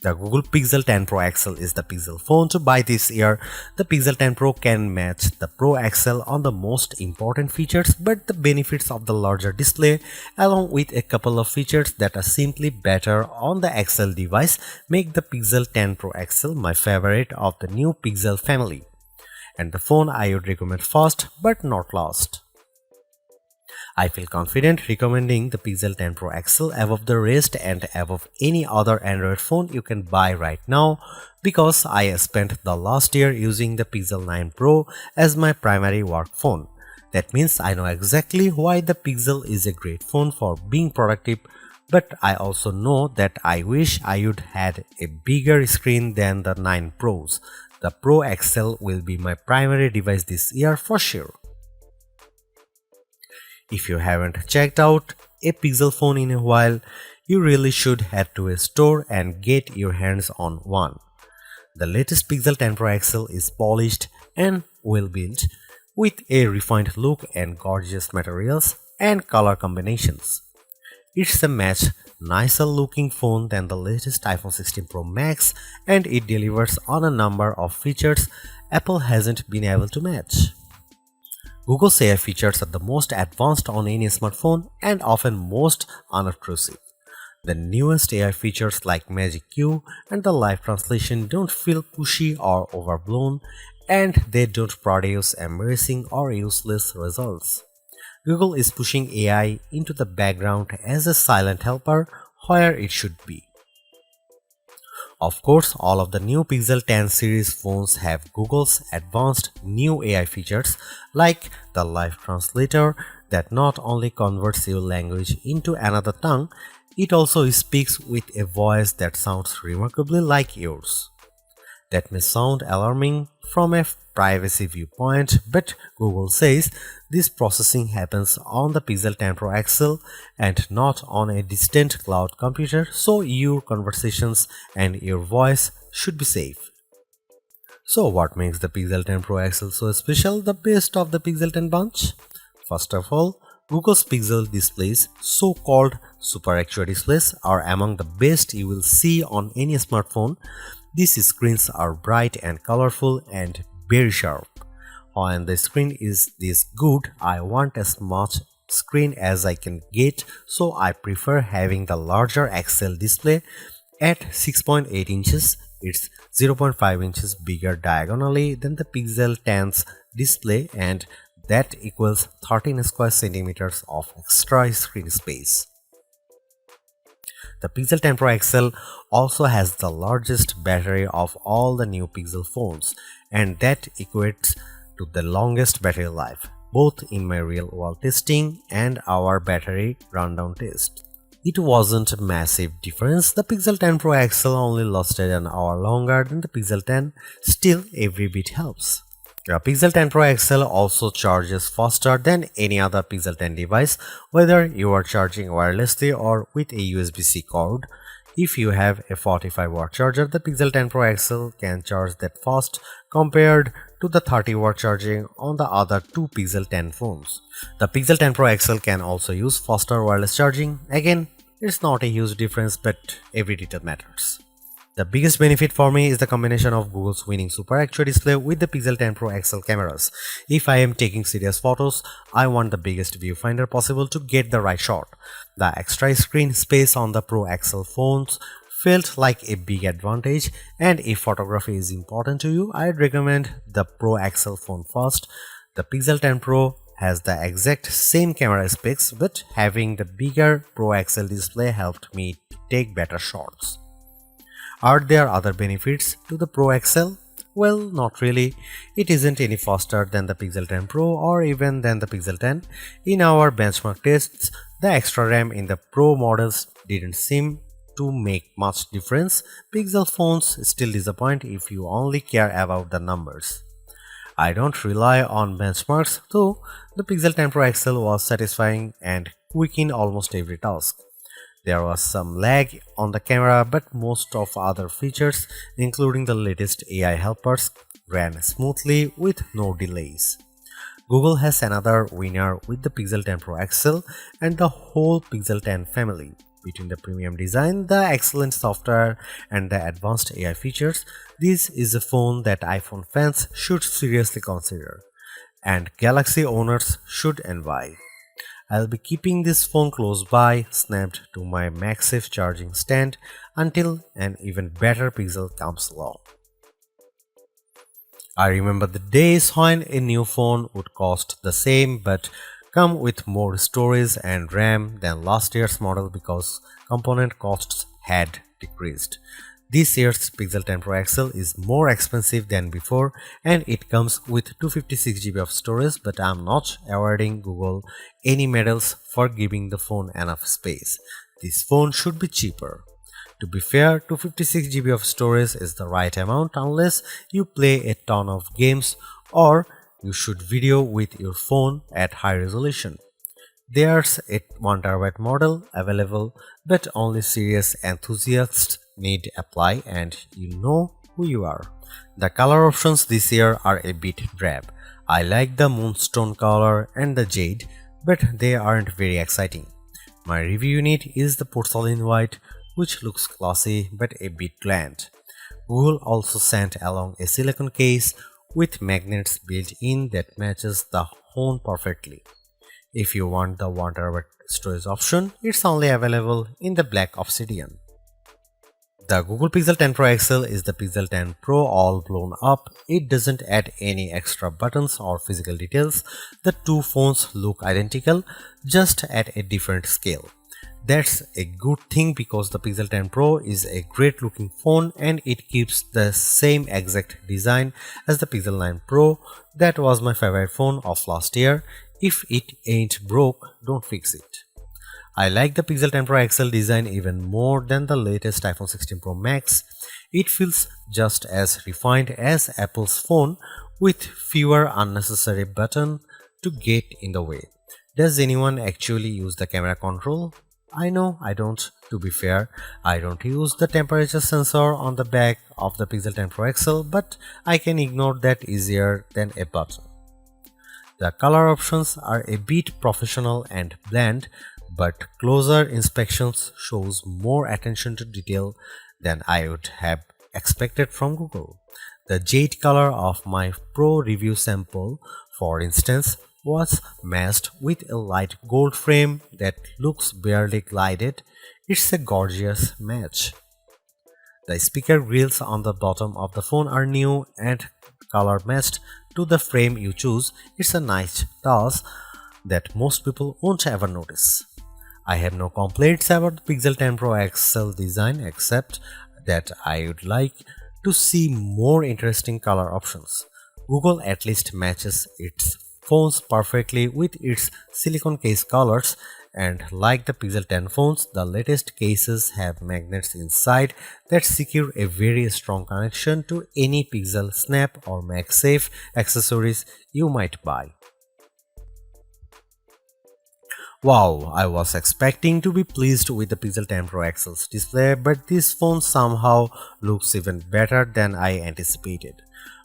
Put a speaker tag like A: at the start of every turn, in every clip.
A: The Google Pixel 10 Pro XL is the Pixel phone to buy this year. The Pixel 10 Pro can match the Pro XL on the most important features, but the benefits of the larger display, along with a couple of features that are simply better on the XL device, make the Pixel 10 Pro XL my favorite of the new Pixel family, and the phone I would recommend first but not last. I feel confident recommending the Pixel 10 Pro XL above the rest and above any other Android phone you can buy right now, because I spent the last year using the Pixel 9 Pro as my primary work phone. That means I know exactly why the Pixel is a great phone for being productive, but I also know that I wish I would had a bigger screen than the 9 Pros. The Pro XL will be my primary device this year for sure. If you haven't checked out a Pixel phone in a while, you really should head to a store and get your hands on one. The latest Pixel 10 Pro XL is polished and well built, with a refined look and gorgeous materials and color combinations. It's a much nicer looking phone than the latest iPhone 16 Pro Max, and it delivers on a number of features Apple hasn't been able to match. Google's AI features are the most advanced on any smartphone and often most unobtrusive. The newest AI features like Magic Q and the live translation don't feel pushy or overblown, and they don't produce embarrassing or useless results. Google is pushing AI into the background as a silent helper where it should be. Of course, all of the new Pixel 10 series phones have Google's advanced new AI features like the live translator that not only converts your language into another tongue, it also speaks with a voice that sounds remarkably like yours. That may sound alarming from a privacy viewpoint, but Google says this processing happens on the Pixel 10 Pro XL and not on a distant cloud computer, so your conversations and your voice should be safe. So what makes the Pixel 10 Pro XL so special, the best of the Pixel 10 bunch? First of all, Google's Pixel displays, so-called Super Actua displays, are among the best you will see on any smartphone. These screens are bright and colorful and very sharp. When the screen is this good, I want as much screen as I can get, so I prefer having the larger XL display at 6.8 inches. It's 0.5 inches bigger diagonally than the Pixel 10's display, and that equals 13 square centimeters of extra screen space. The Pixel 10 Pro XL also has the largest battery of all the new Pixel phones, and that equates to the longest battery life, both in my real-world testing and our battery rundown test. It wasn't a massive difference. The Pixel 10 Pro XL only lasted an hour longer than the Pixel 10, still every bit helps. The Pixel 10 Pro XL also charges faster than any other Pixel 10 device, whether you are charging wirelessly or with a USB-C cord. If you have a 45-watt charger, the Pixel 10 Pro XL can charge that fast compared to the 30-watt charging on the other two Pixel 10 phones. The Pixel 10 Pro XL can also use faster wireless charging. Again, it's not a huge difference, but every detail matters. The biggest benefit for me is the combination of Google's winning Super Actua display with the Pixel 10 Pro XL cameras. If I am taking serious photos, I want the biggest viewfinder possible to get the right shot. The extra screen space on the Pro XL phones felt like a big advantage, and if photography is important to you, I'd recommend the Pro XL phone first. The Pixel 10 Pro has the exact same camera specs, but having the bigger Pro XL display helped me take better shots. Are there other benefits to the Pro XL? Well, not really. It isn't any faster than the Pixel 10 Pro or even than the Pixel 10. In our benchmark tests, the extra RAM in the Pro models didn't seem to make much difference. Pixel phones still disappoint if you only care about the numbers. I don't rely on benchmarks, though the Pixel 10 Pro XL was satisfying and quick in almost every task. There was some lag on the camera, but most of other features, including the latest AI helpers, ran smoothly with no delays. Google has another winner with the Pixel 10 Pro XL and the whole Pixel 10 family. Between the premium design, the excellent software, and the advanced AI features, this is a phone that iPhone fans should seriously consider, and Galaxy owners should envy. I'll be keeping this phone close by, snapped to my MagSafe charging stand until an even better Pixel comes along. I remember the days when a new phone would cost the same but come with more storage and RAM than last year's model because component costs had decreased. This year's Pixel 10 Pro XL is more expensive than before and it comes with 256 GB of storage, but I'm not awarding Google any medals for giving the phone enough space. This phone should be cheaper. To be fair, 256 GB of storage is the right amount unless you play a ton of games or you shoot video with your phone at high resolution. There's a 1TB model available, but only serious enthusiasts need apply, and you know who you are. The color options this year are a bit drab. I like the moonstone color and the jade, but they aren't very exciting. My review unit is the porcelain white, which looks classy but a bit bland. Google also sent along a silicone case with magnets built in that matches the phone perfectly. If you want the 1TB storage option, it's only available in the black obsidian. The Google Pixel 10 Pro XL is the Pixel 10 Pro all blown up. It doesn't add any extra buttons or physical details. The two phones look identical, just at a different scale. That's a good thing because the Pixel 10 Pro is a great looking phone and it keeps the same exact design as the Pixel 9 Pro. That was my favorite phone of last year. If it ain't broke, don't fix it. I like the Pixel 10 Pro XL design even more than the latest iPhone 16 Pro Max. It feels just as refined as Apple's phone with fewer unnecessary buttons to get in the way. Does anyone actually use the camera control? I know I don't. To be fair, I don't use the temperature sensor on the back of the Pixel 10 Pro XL, but I can ignore that easier than a button. The color options are a bit professional and bland, but closer inspections shows more attention to detail than I would have expected from Google. The jade color of my Pro review sample, for instance, was matched with a light gold frame that looks barely glided. It's a gorgeous match. The speaker grills on the bottom of the phone are new and color matched to the frame you choose. It's a nice touch that most people won't ever notice. I have no complaints about the Pixel 10 Pro XL design except that I would like to see more interesting color options. Google at least matches its phones perfectly with its silicone case colors, and like the Pixel 10 phones, the latest cases have magnets inside that secure a very strong connection to any Pixel Snap or MagSafe accessories you might buy. Wow, I was expecting to be pleased with the Pixel 10 Pro XL's display, but this phone somehow looks even better than I anticipated.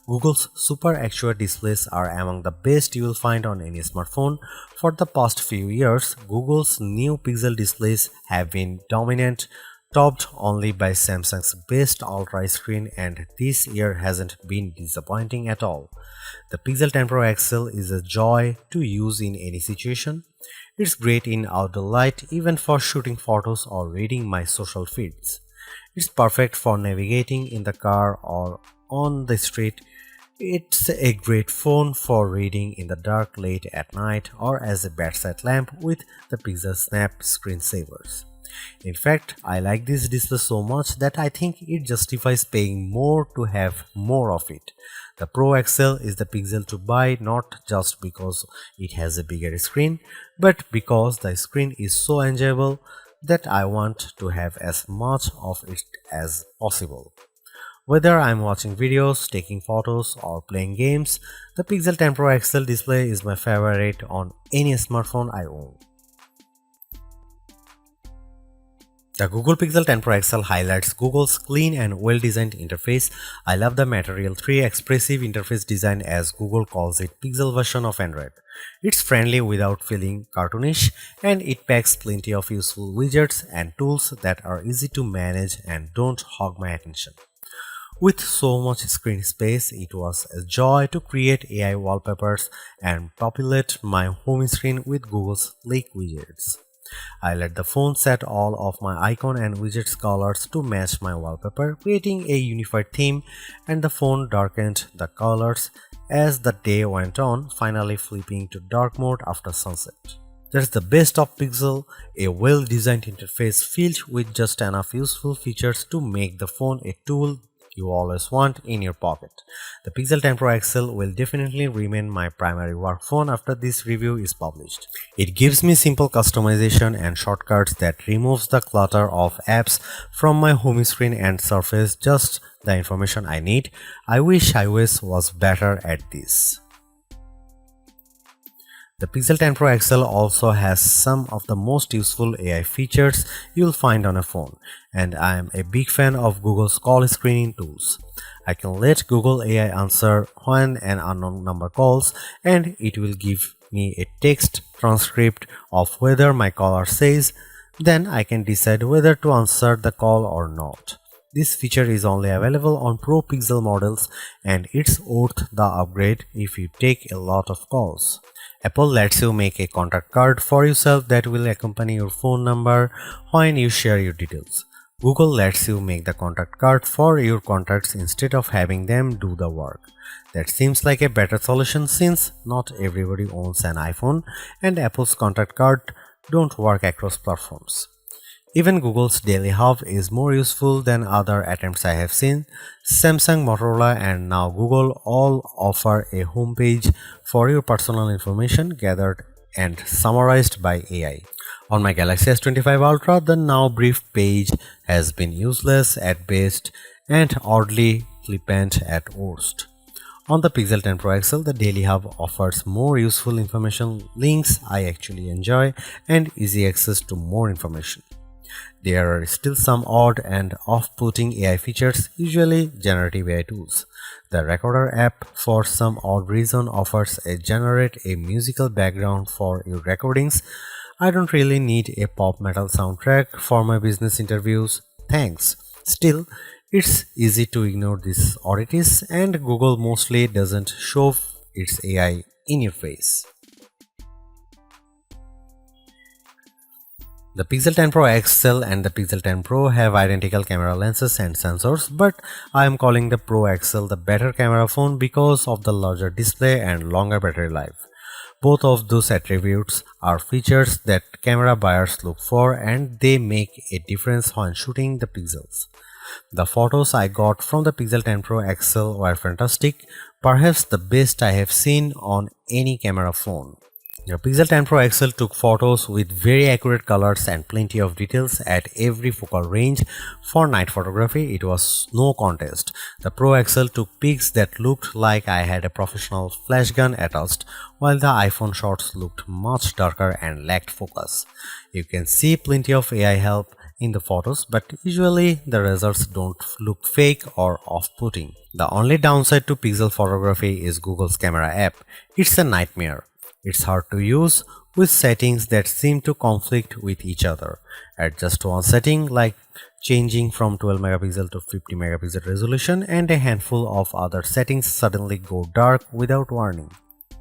A: Google's Super Actua displays are among the best you will find on any smartphone. For the past few years, Google's new Pixel displays have been dominant, topped only by Samsung's best Ultra screen, and this year hasn't been disappointing at all. The Pixel 10 Pro XL is a joy to use in any situation. It's great in outdoor light, even for shooting photos or reading my social feeds. It's perfect for navigating in the car or on the street. It's a great phone for reading in the dark late at night or as a bedside lamp with the Pixel Snap screensavers. In fact, I like this display so much that I think it justifies paying more to have more of it. The Pro XL is the Pixel to buy not just because it has a bigger screen, but because the screen is so enjoyable that I want to have as much of it as possible. Whether I'm watching videos, taking photos, or playing games, the Pixel 10 Pro XL display is my favorite on any smartphone I own. The Google Pixel 10 Pro XL highlights Google's clean and well-designed interface. I love the Material 3 expressive interface design, as Google calls it Pixel version of Android. It's friendly without feeling cartoonish, and it packs plenty of useful widgets and tools that are easy to manage and don't hog my attention. With so much screen space, it was a joy to create AI wallpapers and populate my home screen with Google's sleek widgets. I let the phone set all of my icon and widgets colors to match my wallpaper, creating a unified theme, and the phone darkened the colors as the day went on, finally flipping to dark mode after sunset. That's the best of Pixel, a well-designed interface filled with just enough useful features to make the phone a tool you always want in your pocket. The Pixel 10 Pro XL will definitely remain my primary work phone after this review is published. It gives me simple customization and shortcuts that removes the clutter of apps from my home screen and surface just the information I need. I wish iOS was better at this. The Pixel 10 Pro XL also has some of the most useful AI features you'll find on a phone, and I am a big fan of Google's call screening tools. I can let Google AI answer when an unknown number calls, and it will give me a text transcript of whether my caller says, then I can decide whether to answer the call or not. This feature is only available on Pro Pixel models, and it's worth the upgrade if you take a lot of calls. Apple lets you make a contact card for yourself that will accompany your phone number when you share your details. Google lets you make the contact card for your contacts instead of having them do the work. That seems like a better solution since not everybody owns an iPhone and Apple's contact card don't work across platforms. Even Google's Daily Hub is more useful than other attempts I have seen. Samsung, Motorola, and now Google all offer a homepage for your personal information gathered and summarized by AI. On my Galaxy S25 Ultra, the now brief page has been useless at best and oddly flippant at worst. On the Pixel 10 Pro XL, the Daily Hub offers more useful information, links I actually enjoy, and easy access to more information. There are still some odd and off-putting AI features, usually generative AI tools. The Recorder app, for some odd reason, offers a generate a musical background for your recordings. I don't really need a pop metal soundtrack for my business interviews. Thanks. Still, it's easy to ignore these oddities, and Google mostly doesn't shove its AI in your face. The Pixel 10 Pro XL and the Pixel 10 Pro have identical camera lenses and sensors, but I am calling the Pro XL the better camera phone because of the larger display and longer battery life. Both of those attributes are features that camera buyers look for, and they make a difference when shooting the pixels. The photos I got from the Pixel 10 Pro XL were fantastic, perhaps the best I have seen on any camera phone. The Pixel 10 Pro XL took photos with very accurate colors and plenty of details at every focal range. For night photography, it was no contest. The Pro XL took pics that looked like I had a professional flash gun attached, while the iPhone shots looked much darker and lacked focus. You can see plenty of AI help in the photos, but usually the results don't look fake or off-putting. The only downside to Pixel photography is Google's camera app. It's a nightmare. It's hard to use with settings that seem to conflict with each other. At just one setting, like changing from 12 megapixel to 50 megapixel resolution, and a handful of other settings suddenly go dark without warning.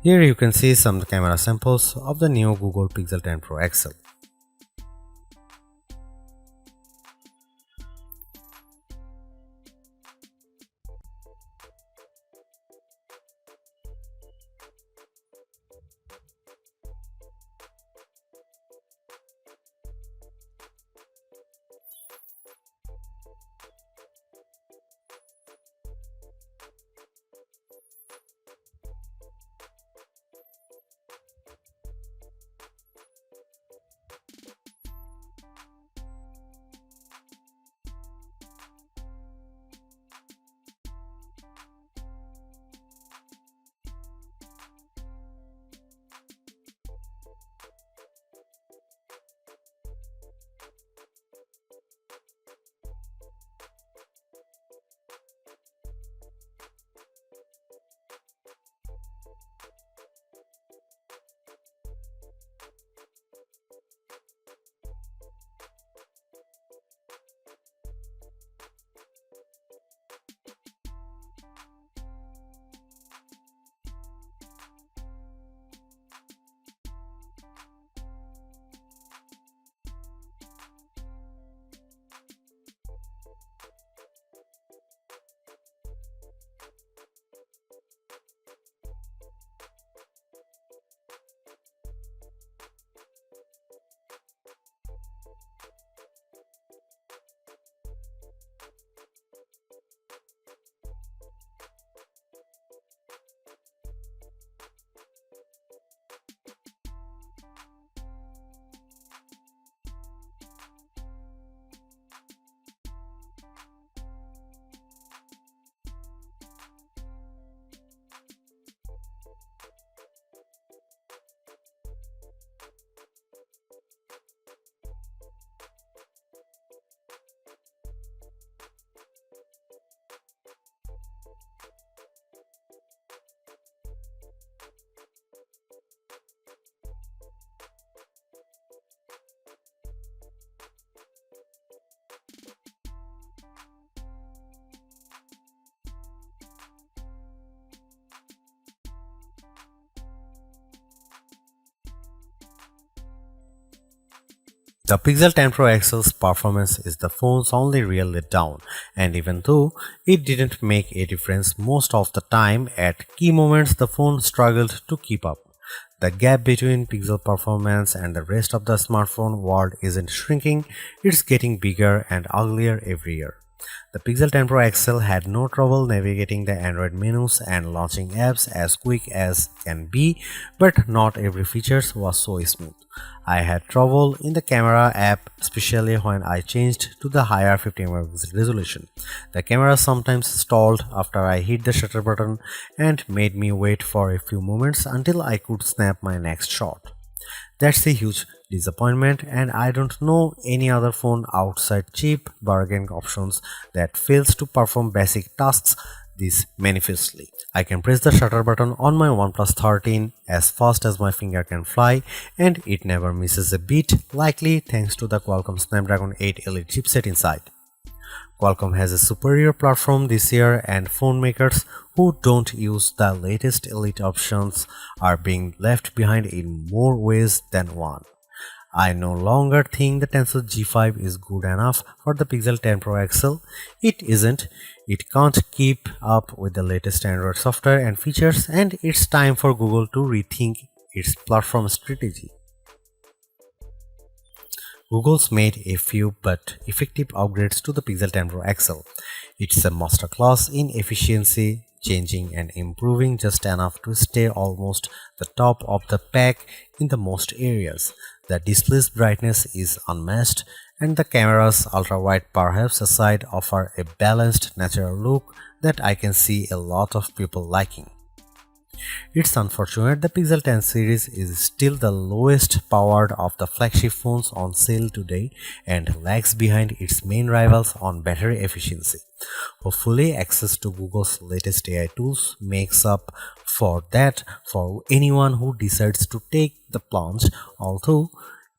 A: Here you can see some camera samples of the new Google Pixel 10 Pro XL. The Pixel 10 Pro XL's performance is the phone's only real letdown, and even though it didn't make a difference most of the time, at key moments the phone struggled to keep up. The gap between Pixel performance and the rest of the smartphone world isn't shrinking, it's getting bigger and uglier every year. The Pixel 10 Pro XL had no trouble navigating the Android menus and launching apps as quick as can be, but not every feature was so smooth. I had trouble in the camera app, especially when I changed to the higher 50 megapixel resolution. The camera sometimes stalled after I hit the shutter button and made me wait for a few moments until I could snap my next shot. That's a huge disappointment, and I don't know any other phone outside cheap bargain options that fails to perform basic tasks this manifestly. I can press the shutter button on my OnePlus 13 as fast as my finger can fly, and it never misses a beat, likely thanks to the Qualcomm Snapdragon 8 Elite chipset inside. Qualcomm has a superior platform this year, and phone makers who don't use the latest Elite options are being left behind in more ways than one. I no longer think the Tensor G5 is good enough for the Pixel 10 Pro XL. It isn't. It can't keep up with the latest Android software and features, and it's time for Google to rethink its platform strategy. Google's made a few but effective upgrades to the Pixel 10 Pro XL. It's a masterclass in efficiency, changing and improving just enough to stay almost the top of the pack in the most areas. The display's brightness is unmatched, and the camera's ultra-wide perhaps aside offer a balanced natural look that I can see a lot of people liking. It's unfortunate the Pixel 10 series is still the lowest powered of the flagship phones on sale today and lags behind its main rivals on battery efficiency. Hopefully, access to Google's latest AI tools makes up for that for anyone who decides to take the plunge, although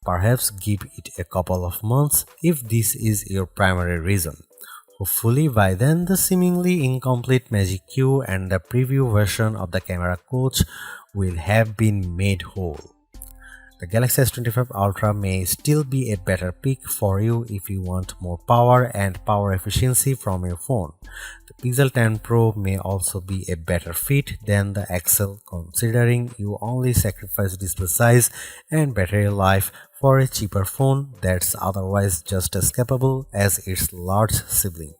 A: perhaps give it a couple of months if this is your primary reason. Hopefully by then the seemingly incomplete Magic Q and the preview version of the camera coach will have been made whole. The Galaxy S25 Ultra may still be a better pick for you if you want more power and power efficiency from your phone. The Pixel 10 Pro may also be a better fit than the XL, considering you only sacrifice display size and battery life for a cheaper phone that's otherwise just as capable as its large sibling.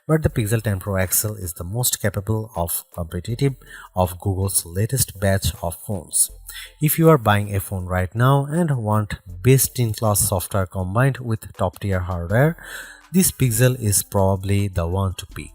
A: But the Pixel 10 Pro XL is the most capable of competitive of Google's latest batch of phones. If you are buying a phone right now and want best-in-class software combined with top-tier hardware, this Pixel is probably the one to pick.